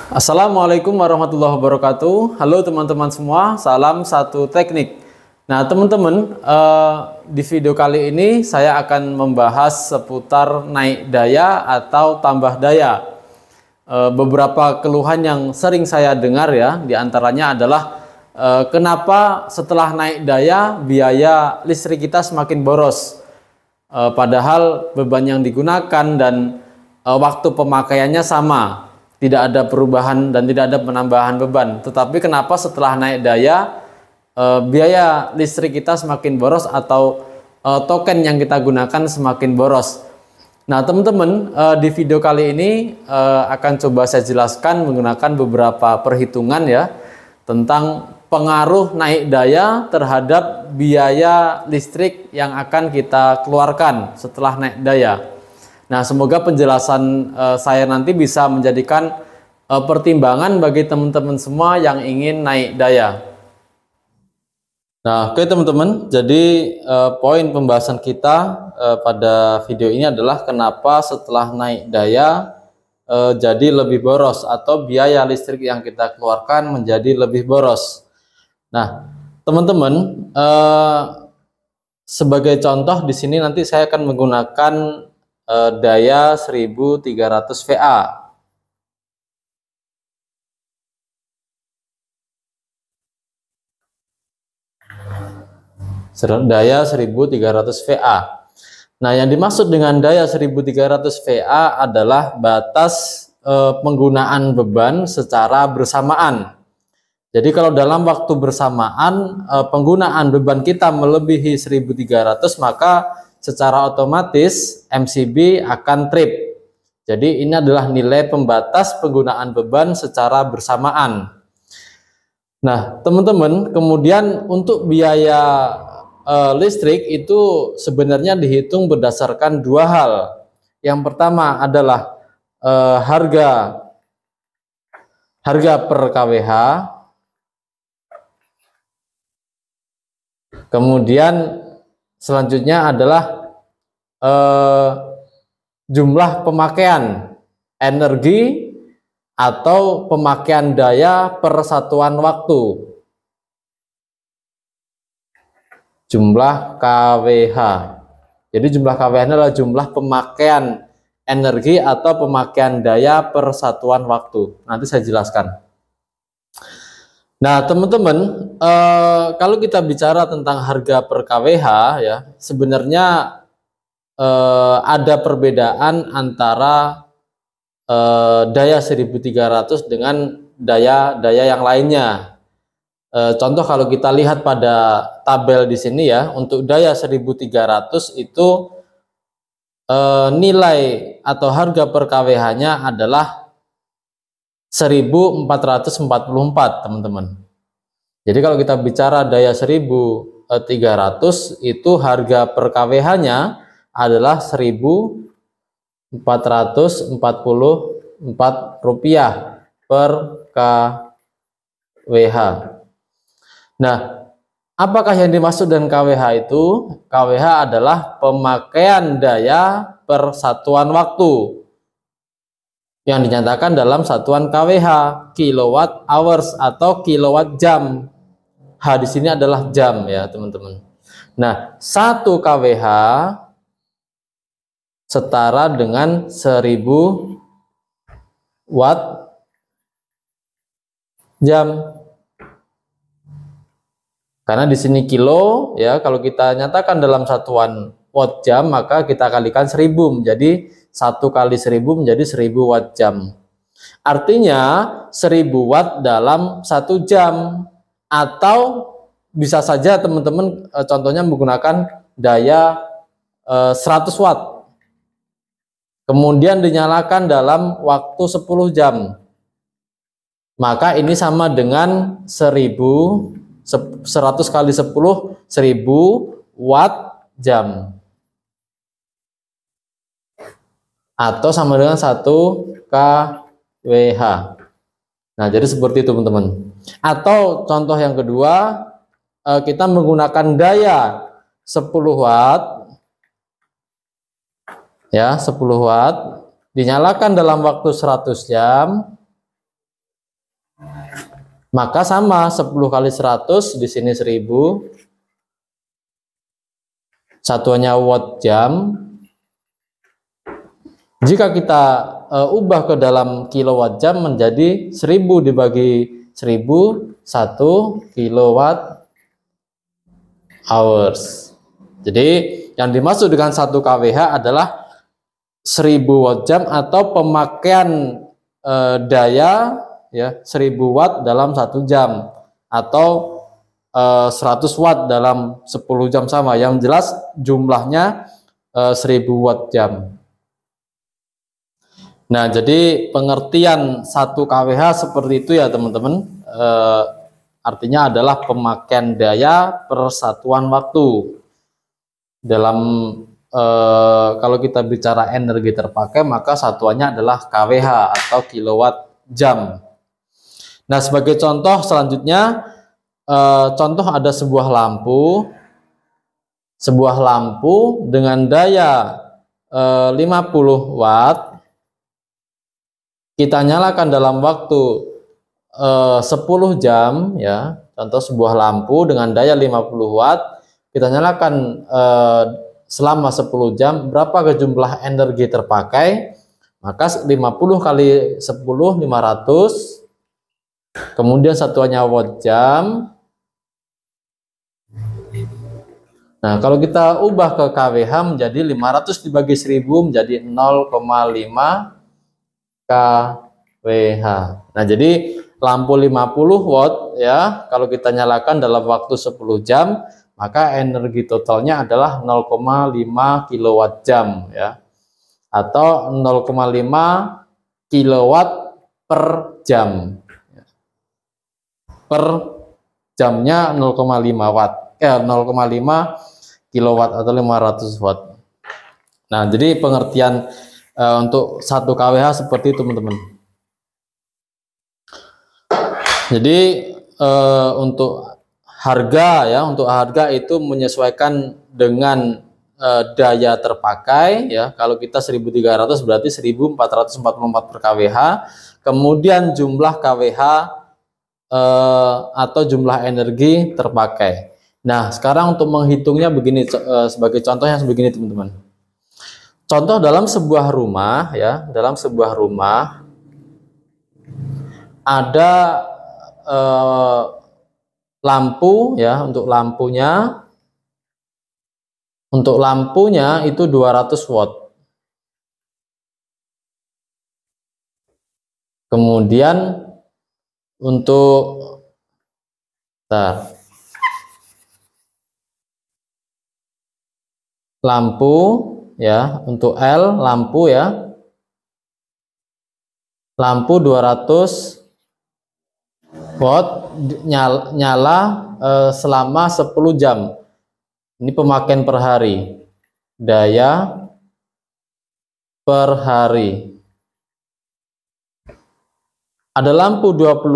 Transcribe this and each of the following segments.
Assalamualaikum warahmatullahi wabarakatuh. Halo teman-teman semua, salam satu teknik. Nah teman-teman, di video kali ini saya akan membahas seputar naik daya atau tambah daya. Beberapa keluhan yang sering saya dengar ya, diantaranya adalah kenapa setelah naik daya biaya listrik kita semakin boros. Padahal beban yang digunakan dan waktu pemakaiannya sama. Tidak ada perubahan dan tidak ada penambahan beban. Tetapi kenapa setelah naik daya biaya listrik kita semakin boros atau token yang kita gunakan semakin boros. Nah teman-teman, di video kali ini akan coba saya jelaskan menggunakan beberapa perhitungan ya tentang pengaruh naik daya terhadap biaya listrik yang akan kita keluarkan setelah naik daya. Nah, semoga penjelasan saya nanti bisa menjadikan pertimbangan bagi teman-teman semua yang ingin naik daya. Nah, oke teman-teman, jadi poin pembahasan kita pada video ini adalah kenapa setelah naik daya jadi lebih boros atau biaya listrik yang kita keluarkan menjadi lebih boros. Nah, teman-teman, sebagai contoh di sini nanti saya akan menggunakan daya 1300 VA. Daya 1300 VA. Nah, yang dimaksud dengan daya 1300 VA adalah batas penggunaan beban secara bersamaan. Jadi kalau dalam waktu bersamaan penggunaan beban kita melebihi 1300, maka secara otomatis MCB akan trip. Jadi ini adalah nilai pembatas penggunaan beban secara bersamaan. Nah teman-teman, kemudian untuk biaya listrik itu sebenarnya dihitung berdasarkan dua hal. Yang pertama adalah harga per kWh. Kemudian selanjutnya adalah jumlah pemakaian energi atau pemakaian daya per satuan waktu. Jumlah kWh. Jadi jumlah kWh adalah jumlah pemakaian energi atau pemakaian daya per satuan waktu. Nanti saya jelaskan. Nah teman-teman, kalau kita bicara tentang harga per kWh ya, sebenarnya ada perbedaan antara daya 1300 dengan daya yang lainnya. Contoh kalau kita lihat pada tabel di sini ya, untuk daya 1300 itu nilai atau harga per kWh-nya adalah 1444 teman-teman. Jadi kalau kita bicara daya 1300 itu harga per kWh-nya adalah 1444 rupiah per kWh. Nah, apakah yang dimaksud dengan kWh itu? kWh adalah pemakaian daya per satuan waktu yang dinyatakan dalam satuan kWh, kilowatt hours atau kilowatt jam. H di sini adalah jam ya teman-teman. Nah, 1 kWh setara dengan 1000 watt jam. Karena di sini kilo ya, kalau kita nyatakan dalam satuan watt jam maka kita kalikan 1000 menjadi 1 kali 1000 menjadi 1000 watt jam. Artinya 1000 watt dalam 1 jam. Atau bisa saja teman-teman contohnya menggunakan daya 100 watt. Kemudian dinyalakan dalam waktu 10 jam. Maka ini sama dengan 100 kali 10, 1000 watt jam. Atau sama dengan 1 kWh. Nah, jadi seperti itu teman-teman. Atau contoh yang kedua, kita menggunakan daya 10 watt. Ya, 10 watt dinyalakan dalam waktu 100 jam. Maka sama 10 kali 100 di sini 1000. Satuannya watt jam. Jika kita ubah ke dalam kilowatt jam menjadi 1000 dibagi 1000, 1 kilowatt hours. Jadi yang dimaksud dengan 1 kWh adalah 1000 watt jam atau pemakaian daya ya 1000 watt dalam 1 jam, atau 100 watt dalam 10 jam sama. Yang jelas jumlahnya 1000 watt jam. Nah, jadi pengertian 1 kWh seperti itu ya teman-teman. Artinya adalah pemakaian daya per satuan waktu. Dalam kalau kita bicara energi terpakai, maka satuannya adalah kWh atau kilowatt jam. Nah, sebagai contoh selanjutnya, contoh ada sebuah lampu dengan daya 50 watt. Kita nyalakan dalam waktu 10 jam ya. Contoh sebuah lampu dengan daya 50 watt kita nyalakan selama 10 jam, berapa jumlah energi terpakai? Maka 50 kali 10 500. Kemudian satuannya watt jam. Nah, kalau kita ubah ke kWh menjadi 500 dibagi 1000 menjadi 0,5 kWh. Nah, jadi lampu 50 watt ya, kalau kita nyalakan dalam waktu 10 jam, maka energi totalnya adalah 0,5 kilowatt jam ya. Atau 0,5 kilowatt per jam. Per jamnya 0,5 watt. 0,5 kilowatt atau 500 watt. Nah, jadi pengertian untuk 1 kWh seperti itu teman-teman. Jadi untuk harga itu menyesuaikan dengan daya terpakai ya. Kalau kita 1300 berarti 1444 per kWh. Kemudian jumlah kWh atau jumlah energi terpakai. Nah, sekarang untuk menghitungnya begini, sebagai contohnya begini teman-teman. Contoh dalam sebuah rumah ya, dalam sebuah rumah ada lampu ya, untuk lampunya itu 200 watt. Kemudian untuk lampu ya, untuk L lampu ya, lampu 200 watt nyala selama 10 jam. Ini pemakaian per hari, daya per hari. Ada lampu 200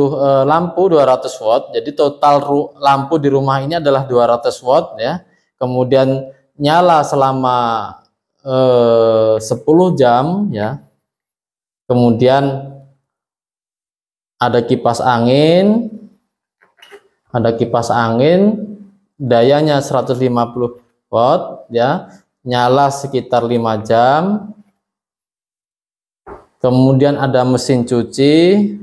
watt, jadi total lampu di rumah ini adalah 200 watt ya. Kemudian nyala selama 10 jam ya. Kemudian ada kipas angin, dayanya 150 watt ya, nyala sekitar 5 jam. Kemudian ada mesin cuci,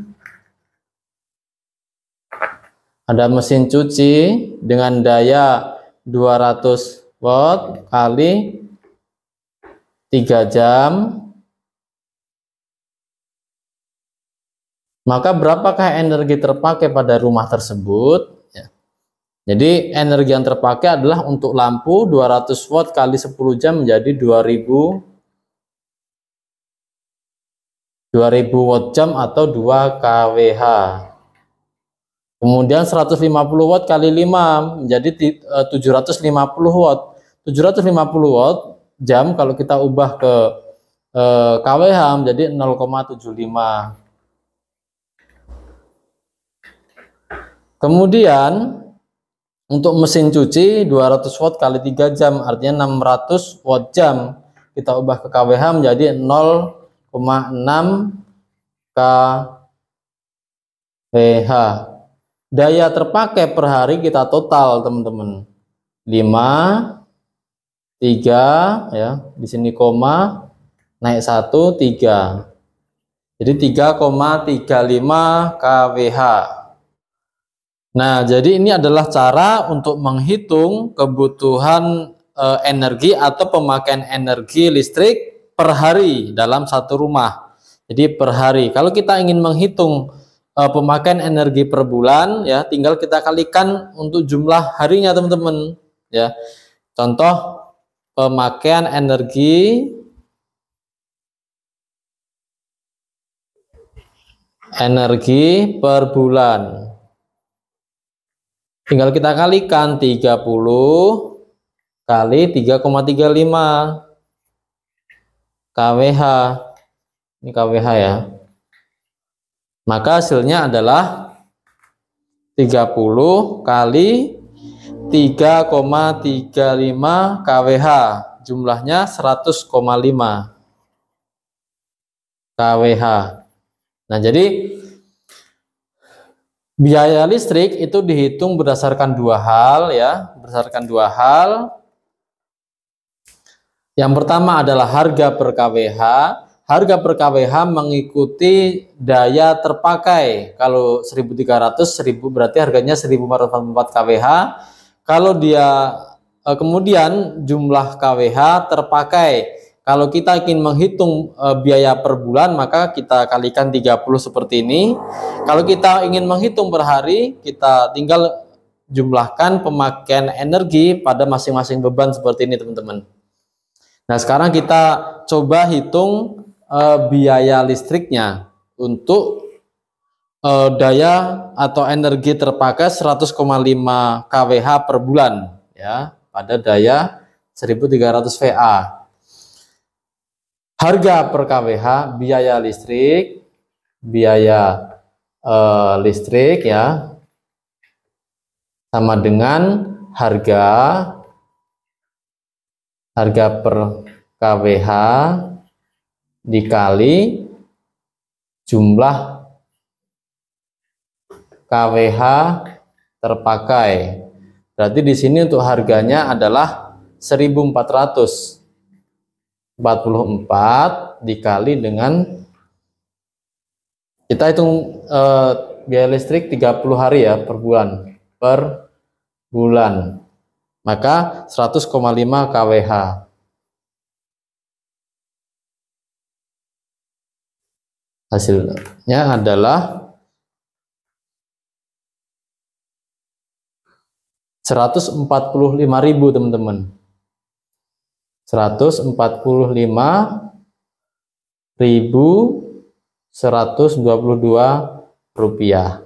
dengan daya 200 watt kali 3 jam. Maka berapakah energi terpakai pada rumah tersebut? Ya. Jadi energi yang terpakai adalah untuk lampu 200 watt kali 10 jam menjadi 2000 watt jam atau 2 kWh. Kemudian 150 watt kali 5 menjadi 750 watt. 750 watt jam kalau kita ubah ke kWh menjadi 0,75. Kemudian untuk mesin cuci 200 watt kali 3 jam artinya 600 watt jam. Kita ubah ke kWh menjadi 0,6 kWh. Daya terpakai per hari kita total, teman-teman. 5, 3, ya. Di sini koma, naik 1, 3. Jadi 3,35 kWh. Nah, jadi ini adalah cara untuk menghitung kebutuhan energi atau pemakaian energi listrik per hari dalam satu rumah. Jadi per hari. Kalau kita ingin menghitung pemakaian energi per bulan, ya tinggal kita kalikan untuk jumlah harinya, teman-teman. Ya, contoh pemakaian energi per bulan. Tinggal kita kalikan 30 kali 3,35 kWh. Ini kWh ya. Maka hasilnya adalah 30 kali 3,35 kWh. Jumlahnya 100,5 kWh. Nah, jadi biaya listrik itu dihitung berdasarkan dua hal, ya, berdasarkan dua hal. Yang pertama adalah harga per kWh. Harga per kWh mengikuti daya terpakai. Kalau 1300, 1000 berarti harganya 1444 kWh. Kalau dia kemudian jumlah kWh terpakai. Kalau kita ingin menghitung biaya per bulan, maka kita kalikan 30 seperti ini. Kalau kita ingin menghitung per hari, kita tinggal jumlahkan pemakaian energi pada masing-masing beban seperti ini, teman-teman. Nah, sekarang kita coba hitung biaya listriknya untuk daya atau energi terpakai 100,5 kWh per bulan, ya, pada daya 1300 VA. Harga per kWh, biaya listrik ya, sama dengan harga per kWh dikali jumlah kWh terpakai. Berarti di sini untuk harganya adalah 1444 dikali dengan, kita hitung biaya listrik 30 hari ya per bulan. Maka 100,5 kWh. Hasilnya adalah 145.000, teman-teman. 145.122 rupiah.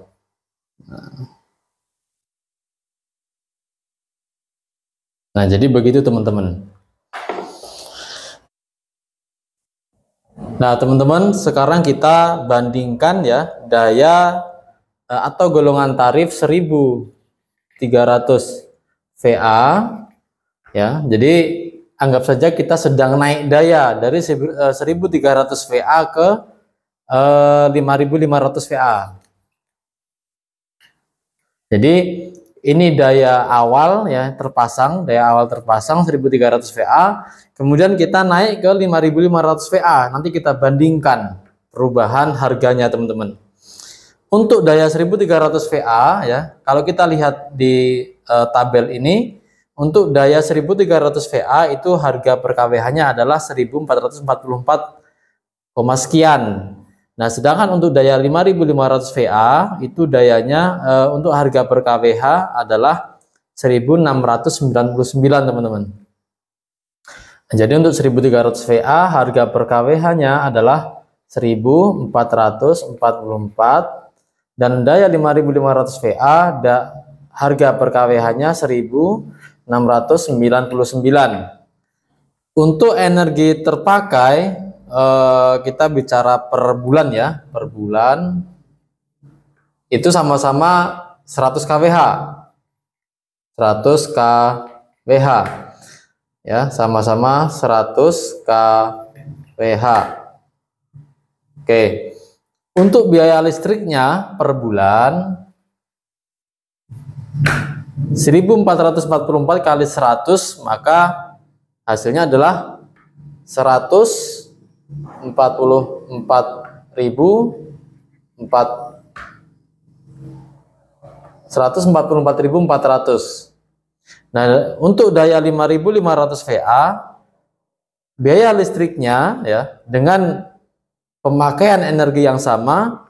Nah, jadi begitu, teman-teman. Nah, teman-teman, sekarang kita bandingkan ya daya atau golongan tarif 1300 VA ya. Jadi anggap saja kita sedang naik daya dari 1300 VA ke 5500 VA. Jadi ini daya awal ya terpasang, daya awal terpasang 1300 VA, kemudian kita naik ke 5500 VA. Nanti kita bandingkan perubahan harganya, teman-teman. Untuk daya 1300 VA ya, kalau kita lihat di tabel ini, untuk daya 1300 VA itu harga per kWh-nya adalah 1444, sekian. Nah, sedangkan untuk daya 5500 VA itu dayanya untuk harga per kWh adalah 1699, teman-teman. Nah, jadi untuk 1300 VA harga per kWh-nya adalah 1444, dan daya 5500 VA harga per kWh-nya 1699. Untuk energi terpakai kita bicara per bulan ya, per bulan itu sama-sama 100 kWh. 100 kWh ya, sama-sama 100 kWh. Oke. Untuk biaya listriknya per bulan 1444 kali 100, maka hasilnya adalah 144.400. Nah, untuk daya 5.500 VA, biaya listriknya ya dengan pemakaian energi yang sama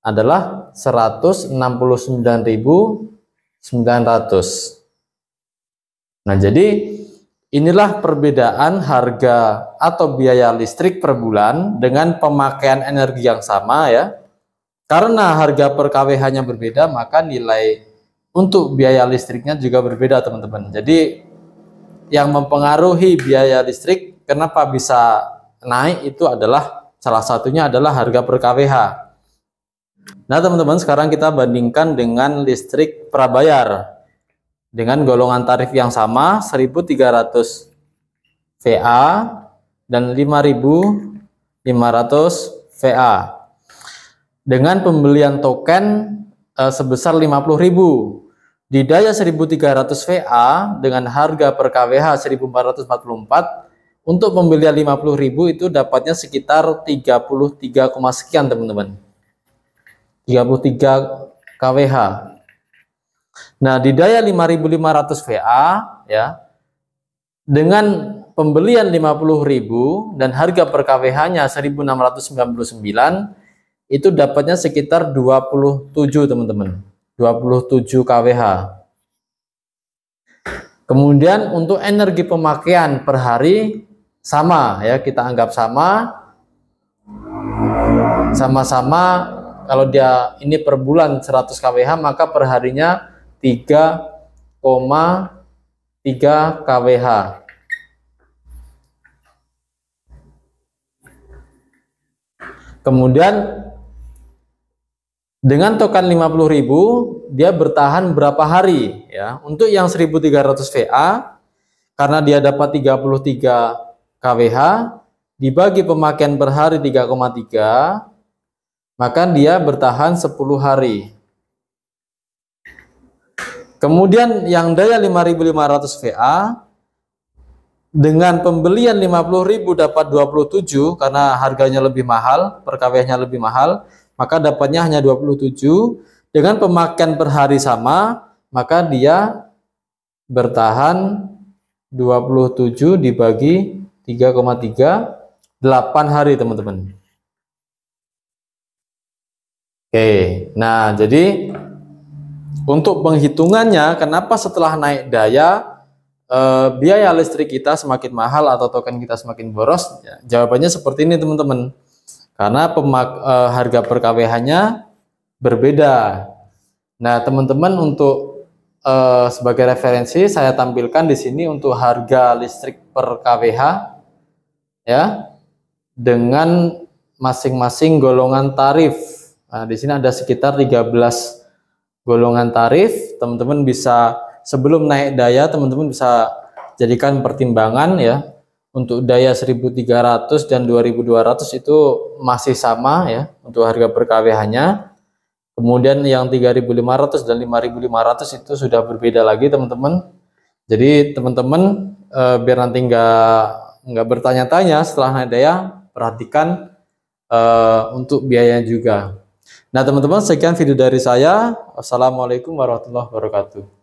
adalah 169.900. Nah, jadi inilah perbedaan harga atau biaya listrik per bulan dengan pemakaian energi yang sama ya. Karena harga per kWh-nya berbeda, maka nilai untuk biaya listriknya juga berbeda, teman-teman. Jadi yang mempengaruhi biaya listrik kenapa bisa naik itu adalah salah satunya adalah harga per kWh. Nah, teman-teman, sekarang kita bandingkan dengan listrik prabayar dengan golongan tarif yang sama 1.300 VA dan 5.500 VA dengan pembelian token sebesar 50.000 di daya 1.300 VA dengan harga per kWh 1.444. Untuk pembelian 50.000 itu dapatnya sekitar 33, sekian, teman-teman, 33 kWh. Nah, di daya 5.500 VA ya dengan pembelian 50.000 dan harga per kWh-nya 1.699, itu dapatnya sekitar 27, teman-teman, 27 kWh. Kemudian untuk energi pemakaian per hari sama ya, kita anggap sama-sama. Kalau dia ini per bulan 100 kWh, maka per harinya 3,3 kWh. Kemudian dengan token 50.000 dia bertahan berapa hari ya. Untuk yang 1.300 VA karena dia dapat 33 kWh dibagi pemakaian per hari 3,3, maka dia bertahan 10 hari. Kemudian yang daya 5.500 VA dengan pembelian 50.000 dapat 27 karena harganya lebih mahal, per kWh-nya lebih mahal, maka dapatnya hanya 27. Dengan pemakaian per hari sama, maka dia bertahan 27 dibagi 3,3, 8 hari, teman-teman. Oke, nah jadi untuk penghitungannya, kenapa setelah naik daya biaya listrik kita semakin mahal atau token kita semakin boros? Ya, jawabannya seperti ini, teman-teman. Karena harga per kWh-nya berbeda. Nah, teman-teman, untuk sebagai referensi saya tampilkan di sini untuk harga listrik per kWh ya dengan masing-masing golongan tarif. Nah, di sini ada sekitar 13 golongan tarif. Teman-teman bisa sebelum naik daya, teman-teman bisa jadikan pertimbangan ya. Untuk daya 1.300 dan 2.200 itu masih sama ya untuk harga per kWh-nya. Kemudian yang 3.500 dan 5.500 itu sudah berbeda lagi, teman-teman. Jadi teman-teman biar nanti nggak bertanya-tanya setelah naik daya, perhatikan untuk biaya juga. Nah, teman-teman, sekian video dari saya. Wassalamualaikum warahmatullahi wabarakatuh.